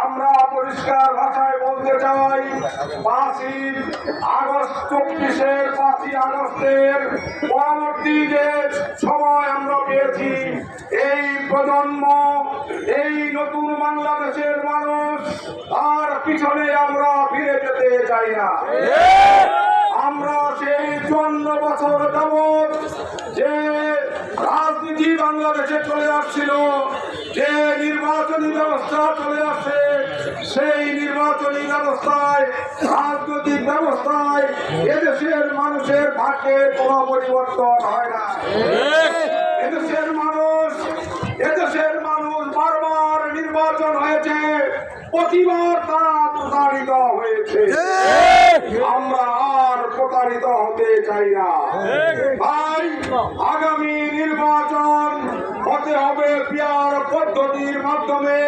আমরা পরিষ্কার ভাষায় বলতে চাই, 5ই আগস্ট 5ই আগস্টের পরবর্তী যে সময় আমরা পেয়েছি, এই প্রজন্ম, এই নতুন বাংলাদেশের মানুষ আর পিছনে আমরা ফিরে যেতে চাই না। আমরা সেই 54 বছর যাবৎ যে রাজনীতি বাংলাদেশে চলে আসছিল, যে নির্বাচনী ব্যবস্থা চলে আসছে, সেই নির্বাচনী ব্যবস্থায়, রাজনৈতিক ব্যবস্থায় এদেশের মানুষের ভাগ্যে কোনো পরিবর্তন হয় না। এদেশের মানুষ বারবার নির্বাচন হয়েছে, প্রতিবার তারা প্রতারিত হয়েছে। আমরা আর প্রতারিত হতে চাই না। ভাই, আগামী নির্বাচন হতে হবে পিয়ার পদ্ধতির মাধ্যমে।